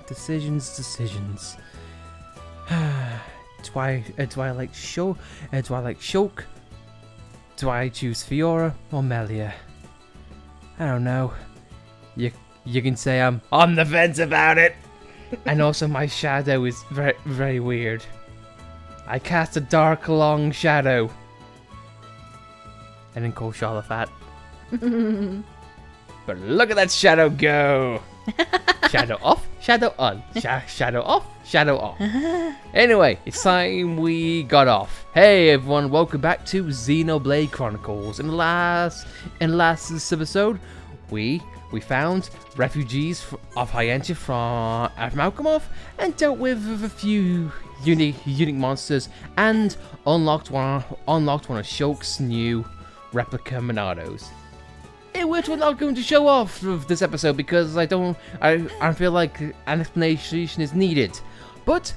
Decisions. Do I like Shulk? Do I like Shulk? Do I choose Fiora or Melia? I don't know. You can say I'm on the fence about it. And also my shadow is very, very weird. I cast a dark long shadow. And then call Sharla fat. But look at that shadow go! Shadow off, shadow on. Shadow off, shadow off. Anyway, it's time we got off. Hey everyone, welcome back to Xenoblade Chronicles. In the last episode, we found refugees of Hyantia from Alchemov and dealt with a few unique monsters and unlocked one of Shulk's new replica Monados. Which we're not going to show off of this episode because I feel like an explanation is needed. But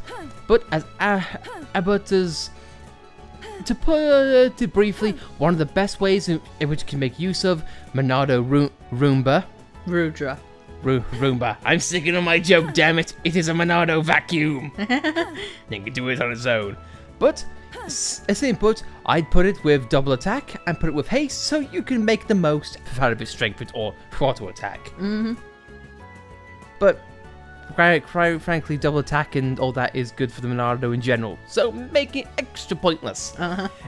to put it briefly, one of the best ways in which you can make use of Monado Roomba. Roomba. I'm sticking on my joke, damn it. It is a Monado vacuum. They can do it on its own. But simply put, I'd put it with double attack and put it with haste so you can make the most out of its strength or auto attack. But frankly, double attack and all that is good for the Monado in general, so make it extra pointless.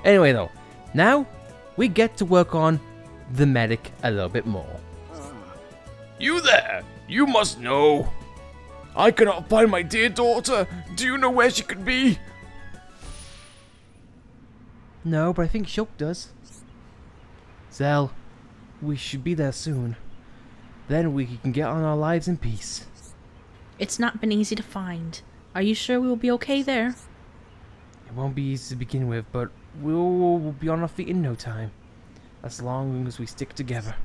Anyway though, now we get to work on the medic a little bit more. You there! You must know! I cannot find my dear daughter! Do you know where she could be? No, but I think Shulk does. Zel, we should be there soon. Then we can get on our lives in peace. It's not been easy to find. Are you sure we will be okay there? It won't be easy to begin with, but we'll be on our feet in no time. As long as we stick together.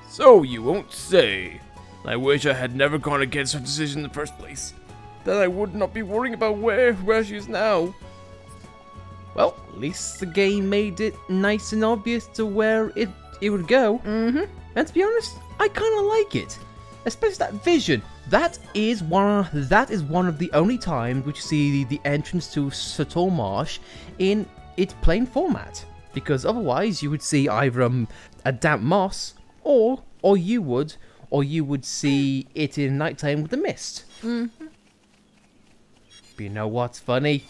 So you won't say. I wish I had never gone against her decision in the first place. Then I would not be worrying about where she is now. Well, at least the game made it nice and obvious to where it would go. And to be honest, I kind of like it. Especially that vision. That is one of the only times which you see the entrance to Sator Marsh in its plain format. Because otherwise you would see either a damp moss or you would see it in nighttime with the mist. But you know what's funny?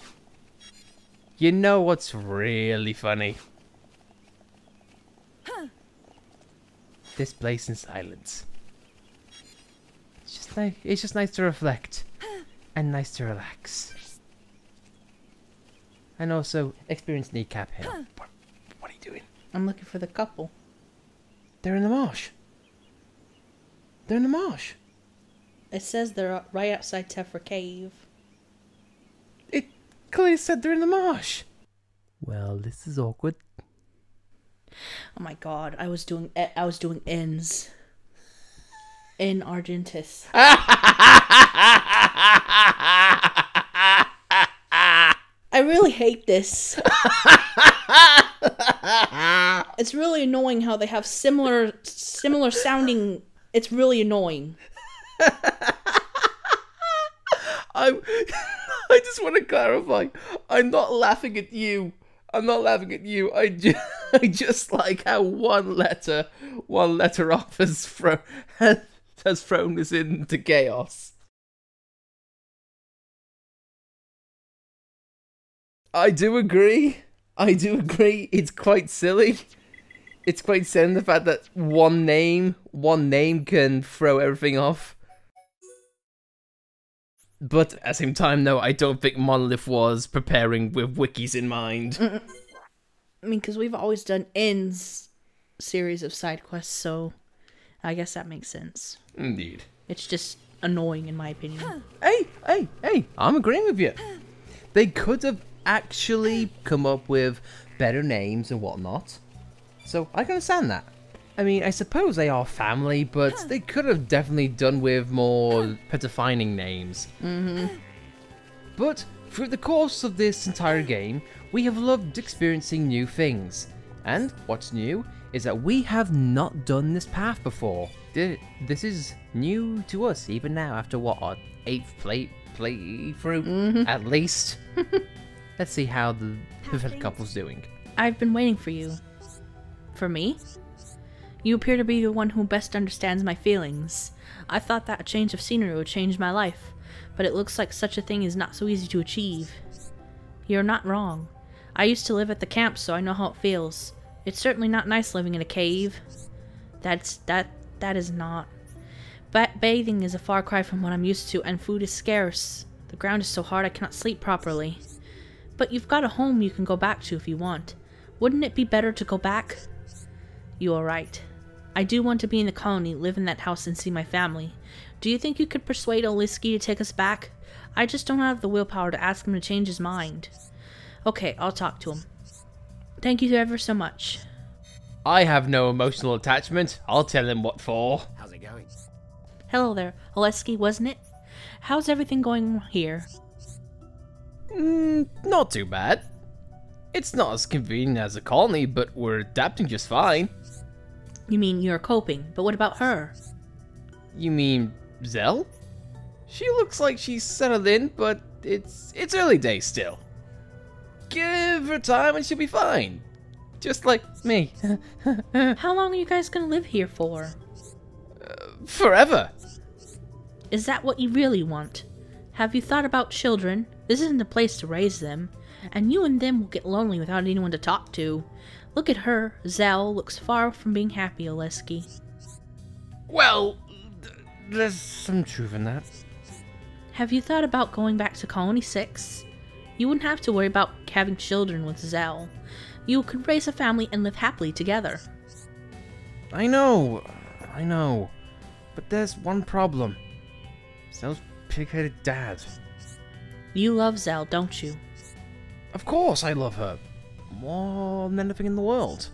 You know what's really funny? This place in silence. It's just nice to reflect and nice to relax. And also experience Kneecap Hill. What are you doing? I'm looking for the couple. They're in the marsh. They're in the marsh. It says they're right outside Tephra Cave. It clearly said they're in the marsh. Well, this is awkward. Oh my god, I was doing ends. In Argentis. I really hate this. It's really annoying how they have similar sounding. It's really annoying. I just want to clarify. I'm not laughing at you. I'm not laughing at you. I just like how one letter off has thrown us into chaos. I do agree. It's quite silly. It's quite silly the fact that one name can throw everything off. But at the same time, no, I don't think Monolith was preparing with wikis in mind. I mean, because we've always done ends series of side quests, so I guess that makes sense. Indeed. It's just annoying in my opinion. Hey, I'm agreeing with you. They could have actually come up with better names and whatnot. So I can understand that. I mean, I suppose they are family, but they could have definitely done with more defining names. But through the course of this entire game, we have loved experiencing new things. And what's new is that we have not done this path before. This is new to us even now after what, our 8th playthrough at least. Let's see how the perfect couple's doing. I've been waiting for you. For me? You appear to be the one who best understands my feelings. I thought that a change of scenery would change my life, but it looks like such a thing is not so easy to achieve. You're not wrong. I used to live at the camp, so I know how it feels. It's certainly not nice living in a cave. That is not. But bathing is a far cry from what I'm used to, and food is scarce. The ground is so hard I cannot sleep properly. But you've got a home you can go back to if you want. Wouldn't it be better to go back? You are right. I do want to be in the colony, live in that house, and see my family. Do you think you could persuade Oleskiy to take us back? I just don't have the willpower to ask him to change his mind. Okay, I'll talk to him. Thank you ever so much. I have no emotional attachment. I'll tell him what for. How's it going? Hello there, Oleskiy, wasn't it? How's everything going here? Not too bad. It's not as convenient as a colony, but we're adapting just fine. You mean you're coping, but what about her? You mean Zel? She looks like she's settled in, but it's early days still. Give her time and she'll be fine. Just like me. How long are you guys gonna live here for? Forever. Is that what you really want? Have you thought about children? This isn't the place to raise them. And you and them will get lonely without anyone to talk to. Look at her. Zel looks far from being happy, Oleskiy. Well, there's some truth in that. Have you thought about going back to Colony 6? You wouldn't have to worry about having children with Zel. You could raise a family and live happily together. I know. But there's one problem. Zel's pig-headed dad. You love Zel, don't you? Of course I love her. More than anything in the world.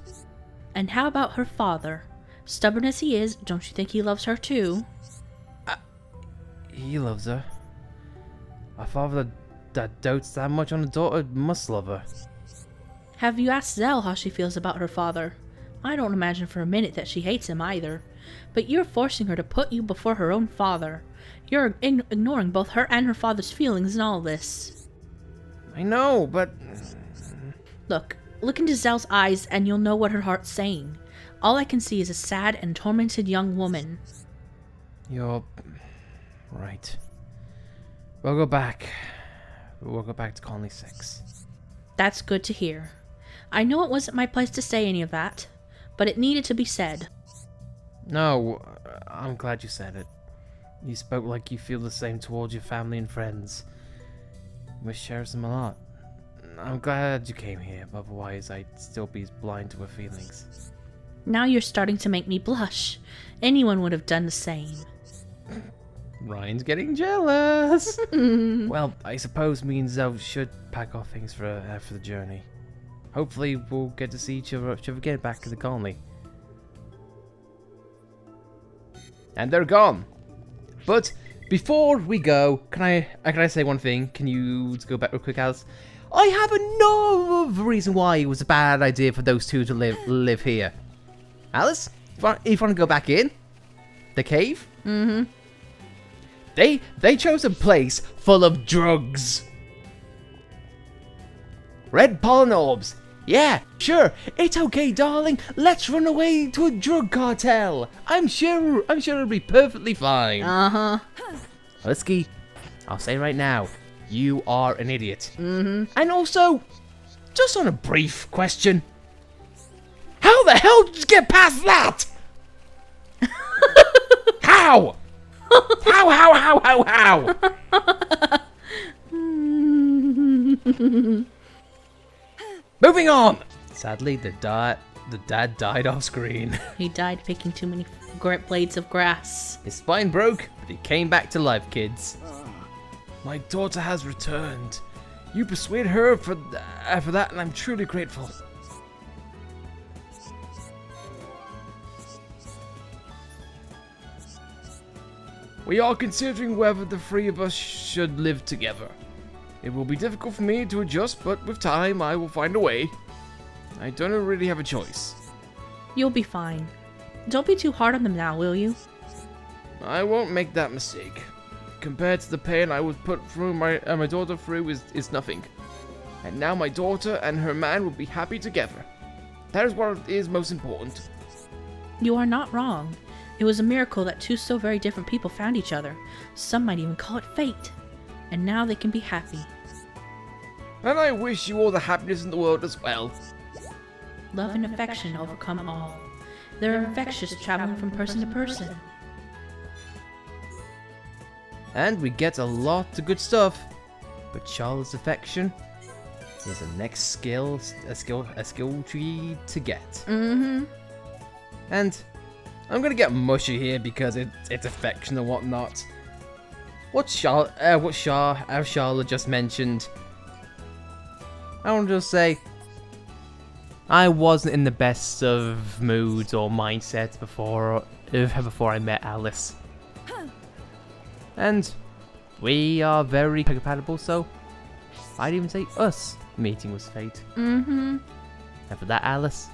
And how about her father? Stubborn as he is, don't you think he loves her too? He loves her. A father that dotes that much on a daughter must love her. Have you asked Zel how she feels about her father? I don't imagine for a minute that she hates him either. But you're forcing her to put you before her own father. You're ignoring both her and her father's feelings in all this. I know, but... Look into Zel's eyes and you'll know what her heart's saying. All I can see is a sad and tormented young woman. You're... right. We'll go back. We'll go back to Colony 6. That's good to hear. I know it wasn't my place to say any of that, but it needed to be said. No, I'm glad you said it. You spoke like you feel the same towards your family and friends. We cherish them a lot. I'm glad you came here, otherwise I'd still be as blind to her feelings. Now you're starting to make me blush. Anyone would have done the same. Ryan's getting jealous. Well, I suppose me and Zel should pack our things for the journey. Hopefully we'll get to see each other again back in the colony. And they're gone. But before we go, can I say one thing? Can you go back real quick, Alice? I have another reason why it was a bad idea for those two to live here. Alice, if you want to go back in the cave, they chose a place full of drugs. Red pollen orbs. Yeah, sure. It's okay, darling. Let's run away to a drug cartel. I'm sure it'll be perfectly fine. Oleskiy, I'll say right now, you are an idiot. And also, just on a brief question, how the hell did you get past that? How? How? Moving on! Sadly, the dad died off screen. He died picking too many blades of grass. His spine broke, but he came back to life, kids. My daughter has returned. You persuaded her for that, and I'm truly grateful. We are considering whether the three of us should live together. It will be difficult for me to adjust, but with time I will find a way. I don't really have a choice. You'll be fine. Don't be too hard on them now, will you? I won't make that mistake. Compared to the pain I was put through my daughter through is nothing. And now my daughter and her man will be happy together. That is what is most important. You are not wrong. It was a miracle that two so very different people found each other. Some might even call it fate. And now they can be happy. And I wish you all the happiness in the world as well. Love and affection overcome all. They're infectious, traveling from person to person. And we get a lot of good stuff. But Sharla's affection is the next skill tree to get. Mm-hmm. And I'm gonna get mushy here because it's affection and whatnot. What Sharla just mentioned. I want to just say, I wasn't in the best of moods or mindsets before I met Alice. And we are very compatible, so I'd even say us meeting was fate. Mm-hmm. And for that, Alice,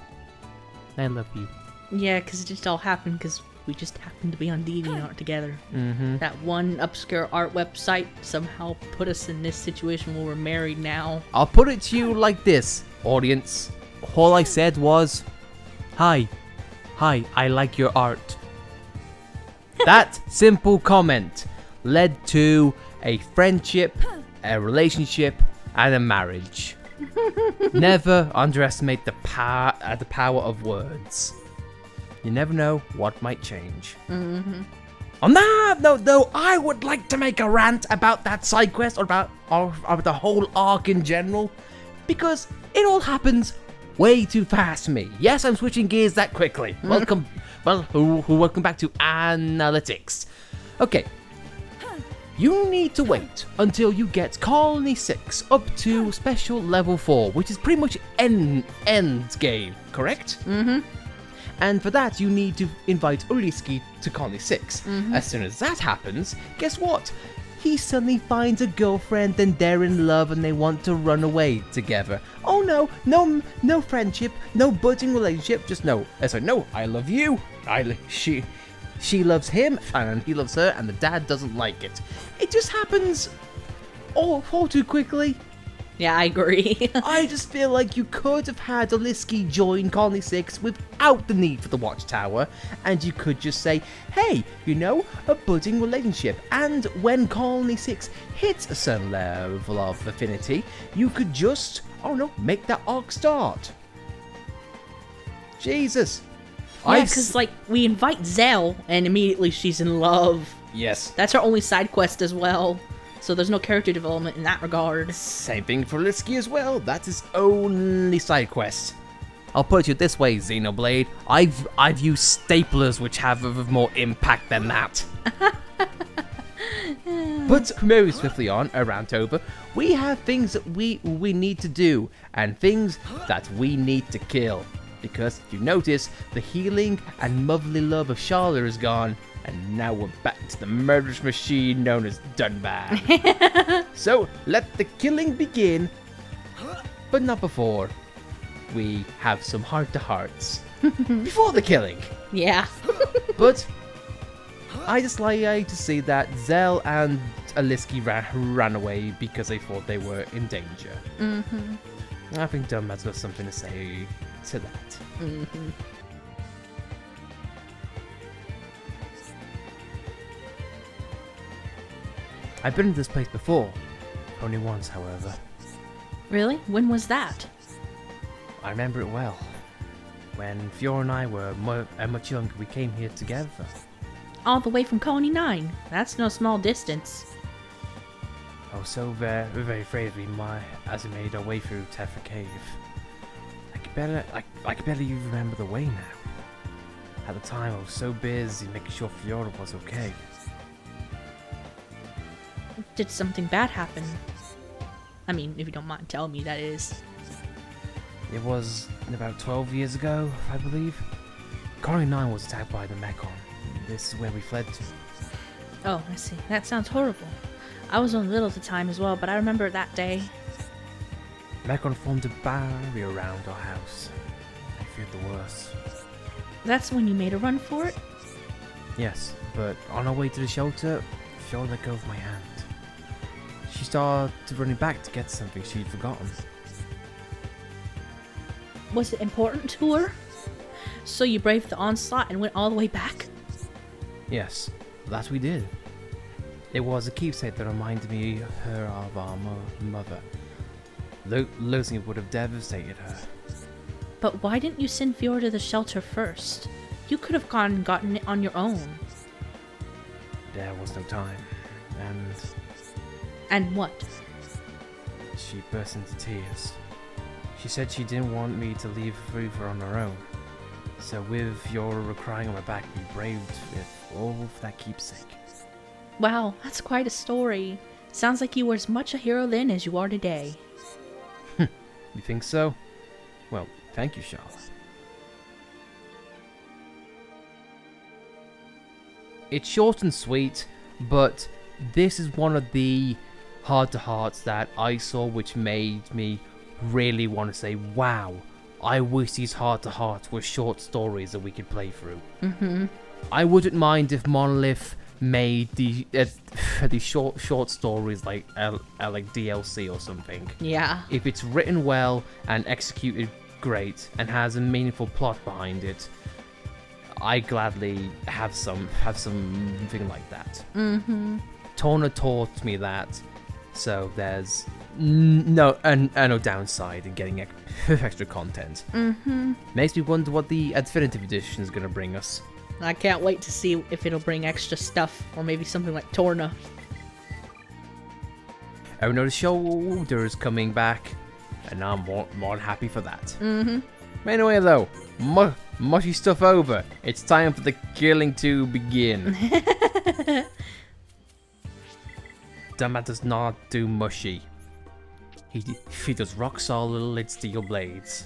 I love you. Yeah, because it just all happened because we just happened to be on DeviantArt together. Mm-hmm. That one obscure art website somehow put us in this situation where we're married now. I'll put it to you like this, audience. All I said was, Hi, I like your art. That simple comment led to a friendship, a relationship, and a marriage. Never underestimate the power of words. You never know what might change. Mm-hmm. On that note, though, I would like to make a rant about that side quest or about the whole arc in general, because it all happens way too fast for me. Yes, I'm switching gears that quickly. Welcome back to analytics. Okay. You need to wait until you get Colony 6 up to Special Level 4, which is pretty much end game, correct? Mm-hmm. And for that, you need to invite Oleskiy to Colony 6. Mm-hmm. As soon as that happens, guess what? He suddenly finds a girlfriend and they're in love and they want to run away together. Oh no friendship, no budding relationship, just no. No, I love you. She loves him and he loves her and the dad doesn't like it. It just happens all too quickly. Yeah, I agree. I just feel like you could have had Oleskiy join Colony 6 without the need for the Watchtower, and you could just say, hey, a budding relationship, and when Colony 6 hits a certain level of affinity, you could just, make that arc start. Jesus. Yeah, because, we invite Zel, and immediately she's in love. Yes. That's her only side quest as well. So there's no character development in that regard. Same thing for Oleskiy as well. That's his only side quest. I'll put it this way, Xenoblade. I've used staplers which have more impact than that. But very swiftly on, around over, we have things that we need to do and things that we need to kill. Because if you notice, the healing and motherly love of Sharla is gone. And now we're back to the murderous machine known as Dunban. So, let the killing begin, but not before. We have some heart-to-hearts. Before the killing. Yeah. But, I just like to see that Zel and Oleskiy ran away because they thought they were in danger. Mm-hmm. I think Dunban's got something to say to that. Mm-hmm. I've been to this place before. Only once, however. Really? When was that? I remember it well. When Fiora and I were much younger, we came here together. All the way from Colony 9. That's no small distance. I was so very afraid as we made our way through Tefa Cave. I could barely even remember the way now. At the time, I was so busy making sure Fiora was okay. Did something bad happen? I mean, if you don't mind telling me, that is. It was about 12 years ago, I believe. Colony 9 was attacked by the Mechon. This is where we fled to. Oh, I see. That sounds horrible. I was only little at the time as well, but I remember that day. Mechon formed a barrier around our house. I feared the worst. That's when you made a run for it? Yes, but on our way to the shelter, Sharla let go of my hand. She started running back to get something she'd forgotten. Was it important to her? So you braved the onslaught and went all the way back? Yes, that we did. It was a keepsake that reminded me her of our mother. Losing it would have devastated her. But why didn't you send Fiora to the shelter first? You could have gone and gotten it on your own. There was no time, and... And what? She burst into tears. She said she didn't want me to leave Riva on her own. So with Fiora crying on my back, we braved it all for that keepsake. Wow, that's quite a story. Sounds like you were as much a hero then as you are today. You think so? Well, thank you, Sharla. It's short and sweet, but this is one of the heart-to-hearts that I saw which made me really want to say, wow, I wish these heart-to-hearts were short stories that we could play through. I wouldn't mind if Monolith made the short stories like DLC or something. Yeah. If it's written well and executed great and has a meaningful plot behind it, I gladly have something like that. Torna taught me that, so there's no downside in getting extra content. Makes me wonder what the definitive edition is going to bring us. I can't wait to see if it'll bring extra stuff, or maybe something like Torna. I know the shoulder is coming back, and I'm more than happy for that. Anyway though, mushy stuff over. It's time for the killing to begin. Dumbat does not do mushy. He does rock solid steel blades.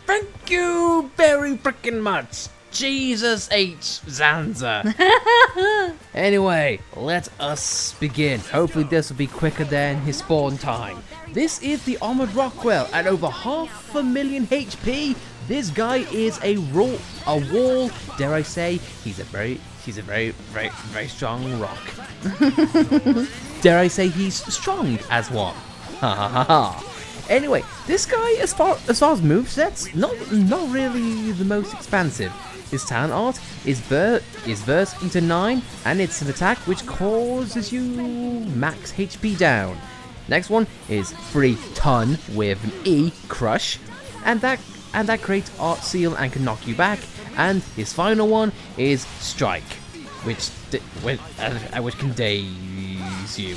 Thank you very freaking much, Jesus H. Zanza. Anyway, let us begin. Hopefully this will be quicker than his spawn time. This is the Armored Rockwell at over 500,000 HP. This guy is a wall. Dare I say, he's a very strong rock. Dare I say he's strong as one. Ha ha ha ha. Anyway, this guy, as far as movesets, not really the most expansive. His talent art is burst into 9, and it's an attack which causes you max HP down. Next one is 3 ton with an E, crush, and that creates art seal and can knock you back. And his final one is strike, which can daze you.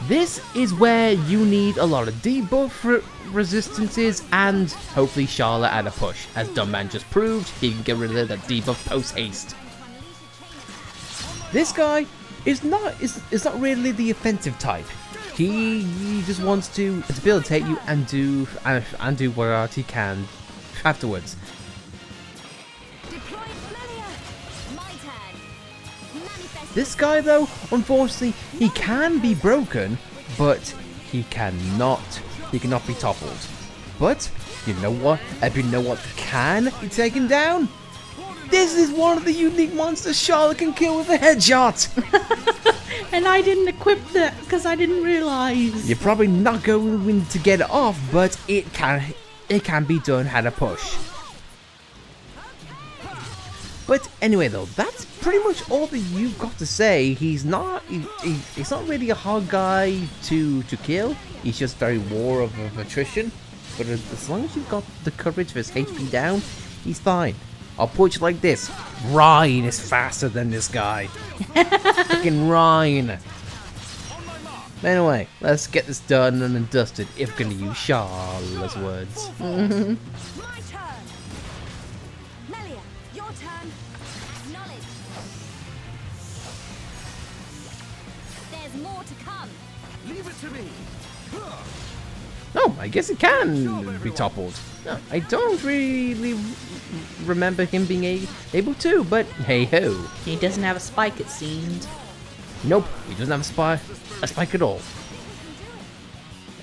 This is where you need a lot of debuff resistances and hopefully Sharla at a push. As Dumbman just proved, he can get rid of that debuff post haste. This guy is not really the offensive type. He just wants to debilitate you and do what he can afterwards. This guy though, unfortunately, he can be broken, but he cannot be toppled. But you know what? You know what can be taken down? This is one of the unique monsters Sharla can kill with a headshot. And I didn't equip that because I didn't realize. You're probably not going to get it off, but it can be done at a push. But anyway though, that's pretty much all that you've got to say. He's not really a hard guy to kill. He's just very war of attrition. But as long as you've got the coverage of his HP down, he's fine. I'll put you like this. Ryan is faster than this guy. Fucking Ryan. Anyway, let's get this done and dusted if we're going to use Sharla's words. My turn. Melia, your turn. Acknowledge. There's more to come. Leave it to me. Oh, I guess it can be toppled. No, I don't really remember him being able to, but hey ho. He doesn't have a spike, it seemed. Nope, he doesn't have a spike at all.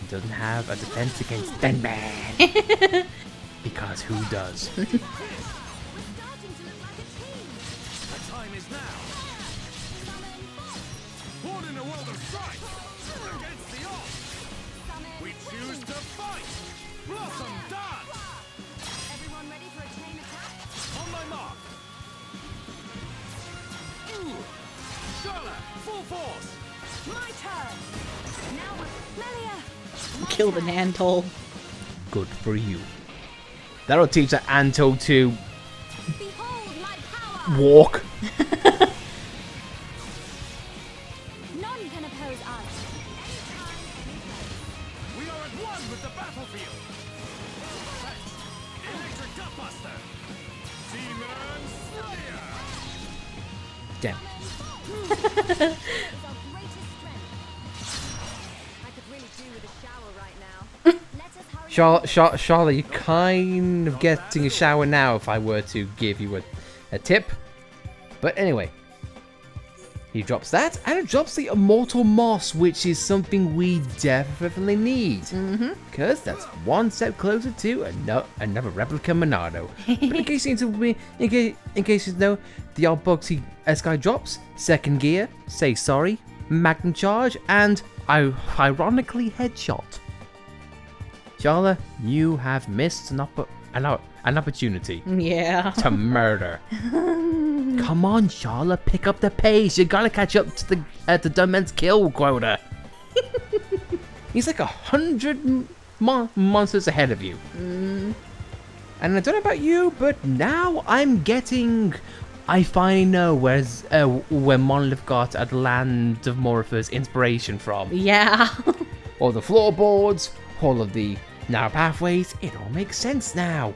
doesn't have a defense against Denman. Because who does? We're starting to look like a team. The time is now. Born in a world of strife. Against the odds. We choose to fight. Blossom dance. Everyone ready for a chain attack? On my mark. Sharla, full force. My turn. Now, Melia. Kill the Nantole. Good for you. That'll teach that Anto to Behold my power. walk. None can oppose us. We are at one with the battlefield. Electric Gutbuster. Demon Slayer. Damn. Is our greatest strength. I could really do with a shower right now. Let us hurry. Sharla, you're kind of getting a shower now if I were to give you a tip. But anyway, he drops that, and it drops the Immortal Moss, which is something we definitely need. Because that's one step closer to another replica Monado. But in case you know, the Arboxy Sky drops, second gear, say sorry, Magnum Charge, and ironically headshot. Sharla, you have missed an opportunity Yeah. to murder. Come on, Sharla, pick up the pace. You gotta catch up to the Dunman's kill quota. He's like 100 monsters ahead of you. And I don't know about you, but now I finally know where Monolith got at the Land of Morpher's inspiration from. Yeah. All the floorboards, all of the narrow pathways, it all makes sense now.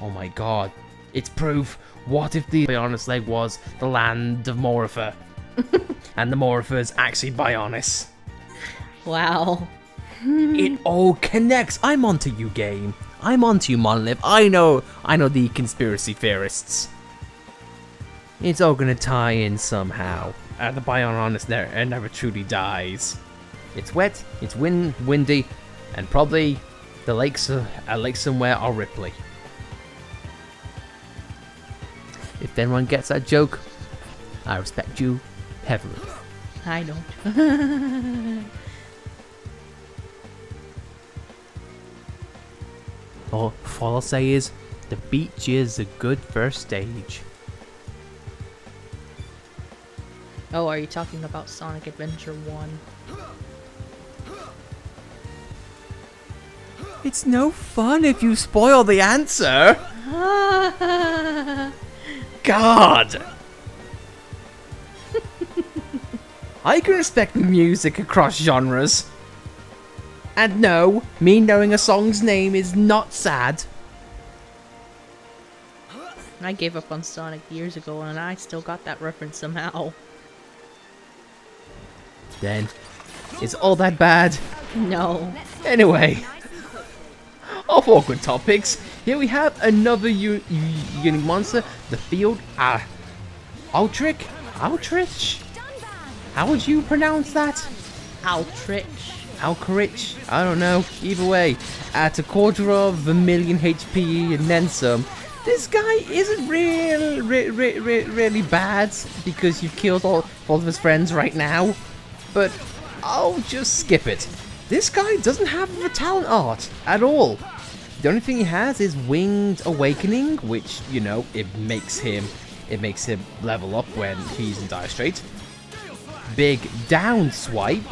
Oh my god, it's proof. What if the Bionis leg was the Land of Morpher? And the Morpher's actually Bionis? Wow. It all connects. I'm onto you, game. I'm onto you, Monolith. I know the conspiracy theorists. It's all gonna tie in somehow. The Bionis never truly dies. It's wet, it's windy, and probably the lakes a lake somewhere are Ripley. If anyone gets that joke, I respect you heavily. I don't. All I'll say is, the beach is a good first stage. Oh, are you talking about Sonic Adventure 1? It's no fun if you spoil the answer. God. I can respect music across genres. And no, me knowing a song's name is not sad. I gave up on Sonic years ago and I still got that reference somehow. Then, it's all that bad. No. Anyway, off awkward topics. Here we have another unique monster, the field Altrich? How would you pronounce that? Altrich. Alcarich? I don't know. Either way, at 250,000 HP and then some. This guy isn't really bad because you've killed all of his friends right now. But I'll just skip it. This guy doesn't have the talent art at all. The only thing he has is Winged Awakening, which, you know, it makes him level up when he's in dire straits. Big down swipe.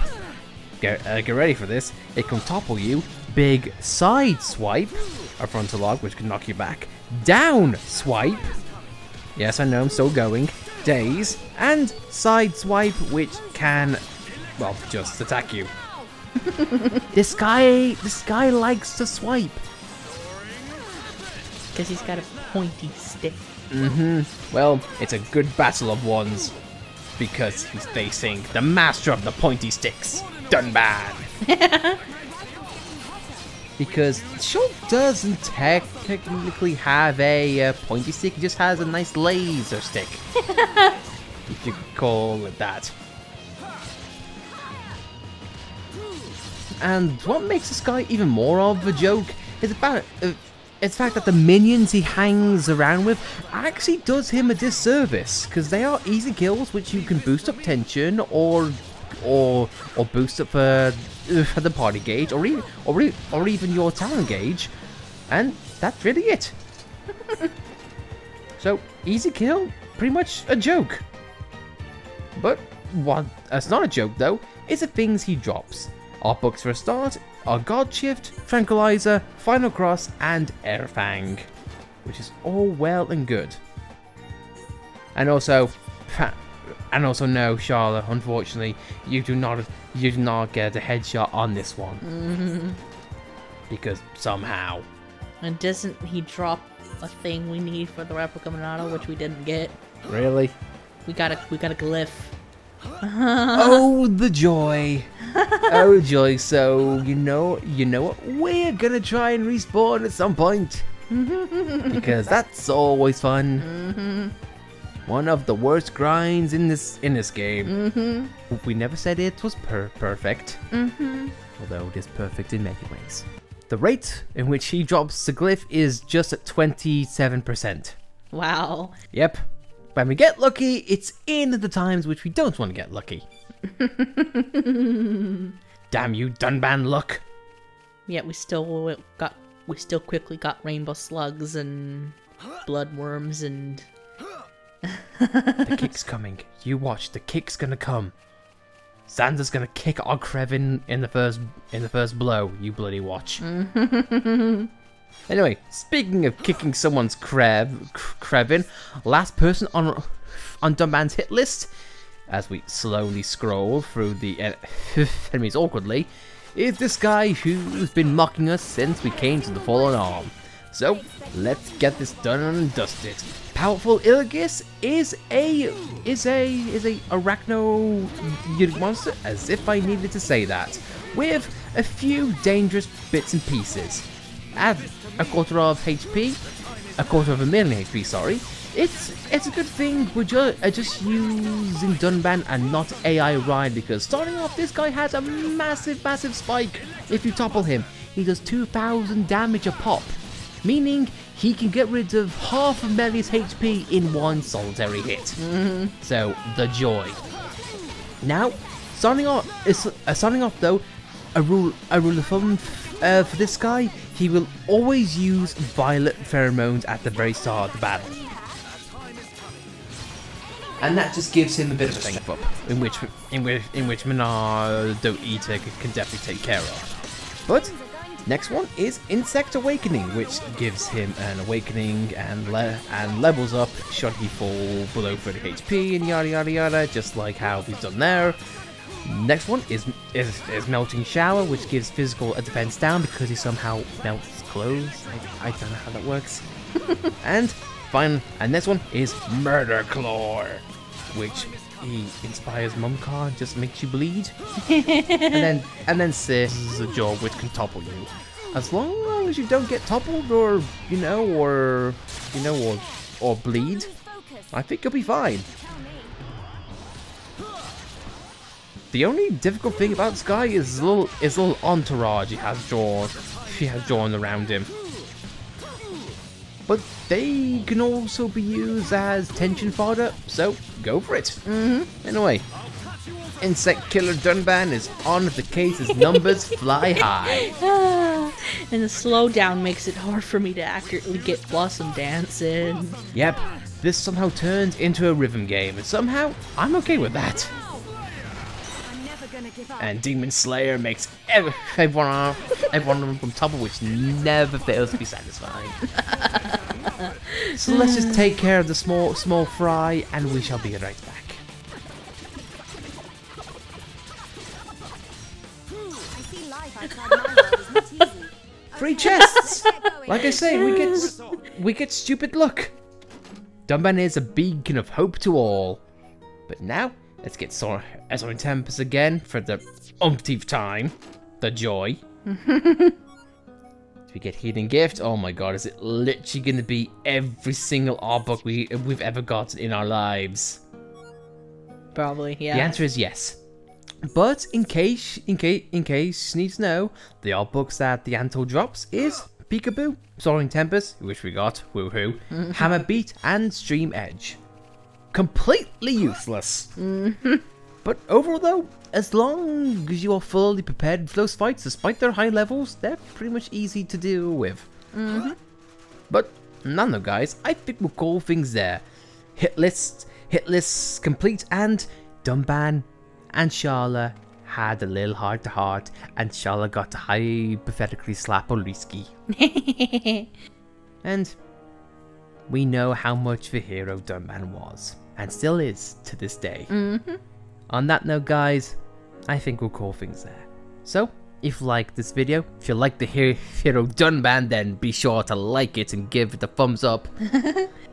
Get ready for this. It can topple you. Big side swipe. A frontal log, which can knock you back. Down swipe. Yes, I know, I'm still going. Daze. And side swipe, which can, well, just attack you. This guy likes to swipe. Because he's got a pointy stick. Well, it's a good battle of wands. Because he's facing the master of the pointy sticks, Dunban. Because Shulk doesn't technically have a pointy stick, he just has a nice laser stick. If you could call it that. And what makes this guy even more of a joke is it's the fact that the minions he hangs around with actually does him a disservice, because they are easy kills which you can boost up tension or boost up the party gauge or even your talent gauge, and that's really it. So easy kill, pretty much a joke. But what that's not a joke though is the things he drops. Our books for a start are God Shift, Tranquilizer, Final Cross, and Airfang, which is all well and good. And also no, Sharla, unfortunately, you do not get a headshot on this one. Because somehow. And doesn't he drop a thing we need for the replica Monado, which we didn't get? Really? We got a glyph. Oh, the joy. Oh, joy. So, you know what? We're gonna try and respawn at some point. Because that's always fun. One of the worst grinds in this game. We never said it was perfect. Although it is perfect in many ways. The rate in which he drops the glyph is just at 27%. Wow. Yep. When we get lucky, it's in the times which we don't want to get lucky. Damn you, Dunban luck. Yeah, we still quickly got rainbow slugs and bloodworms and. The kick's coming. You watch. The kick's gonna come. Xander's gonna kick our Krevin in the first blow. You bloody watch. Anyway, speaking of kicking someone's Krevin, last person on Dunban's hit list, as we slowly scroll through the enemies awkwardly, is this guy who's been mocking us since we came to the Fallen Arm. So let's get this done and dusted. Powerful Illigis is a arachno monster, as if I needed to say that, with a few dangerous bits and pieces. Add a quarter of HP, a quarter of a million HP, sorry. It's a good thing we're just using Dunban and not AI Ryan, because starting off this guy has a massive spike. If you topple him, he does 2,000 damage a pop, meaning he can get rid of half of Melia's HP in one solitary hit. So, the joy. Now, starting off though, a rule of thumb for this guy, he will always use violet pheromones at the very start of the battle. And that just gives him a bit of a step up, in which Monado Eater can definitely take care of. But next one is Insect Awakening, which gives him an awakening and levels up should he fall below 30 HP and yada yada yada, just like how we've done there. Next one is Melting Shower, which gives physical defense down because he somehow melts clothes. I don't know how that works. And next one is Murder Claw, which he inspires Mumcar and just makes you bleed. and then Sis is a jaw which can topple you. As long as you don't get toppled or bleed, I think you'll be fine. The only difficult thing about this guy is his little entourage he has drawn around him. But they can also be used as tension fodder, so go for it. Anyway, Insect Killer Dunban is on the case as numbers fly high. And the slowdown makes it hard for me to accurately get Blossom dancing. Yep, this somehow turns into a rhythm game, and somehow I'm okay with that. And Demon Slayer makes everyone from Topple, which never fails to be satisfying. So let's just take care of the small fry, and we shall be right back. Free chests! Like I say, we get stupid luck. Dunban is a beacon of hope to all. But now, let's get Soaring Tempest again for the umpteenth time. The joy. Do we get Healing Gift? Oh my god, is it literally going to be every single art book we've ever got in our lives? Probably, yeah. The answer is yes. But in case you need to know, the art books that the Anto drops is Peekaboo, Soaring Tempest, which we got, woohoo, Hammer Beat, and Stream Edge. Completely useless. But overall though, as long as you are fully prepared for those fights, despite their high levels, they're pretty much easy to deal with. But none of guys, I think we'll call things there. Hit lists complete, and Dunban and Sharla had a little heart to heart, and Sharla got to hypothetically slap Oleskiy. And we know how much of a hero Dunban was, and still is to this day. On that note guys, I think we'll call things there. So, if you like this video, if you like the hero Dunban, then be sure to like it and give it a thumbs up.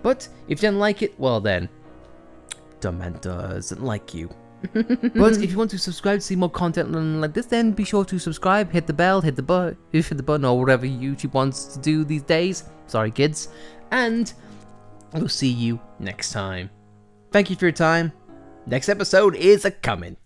But if you don't like it, well then, Dunban doesn't like you. But if you want to subscribe to see more content like this, then be sure to subscribe, hit the bell, hit the button, or whatever YouTube wants to do these days. Sorry kids. And we'll see you next time. Thank you for your time. Next episode is a-coming.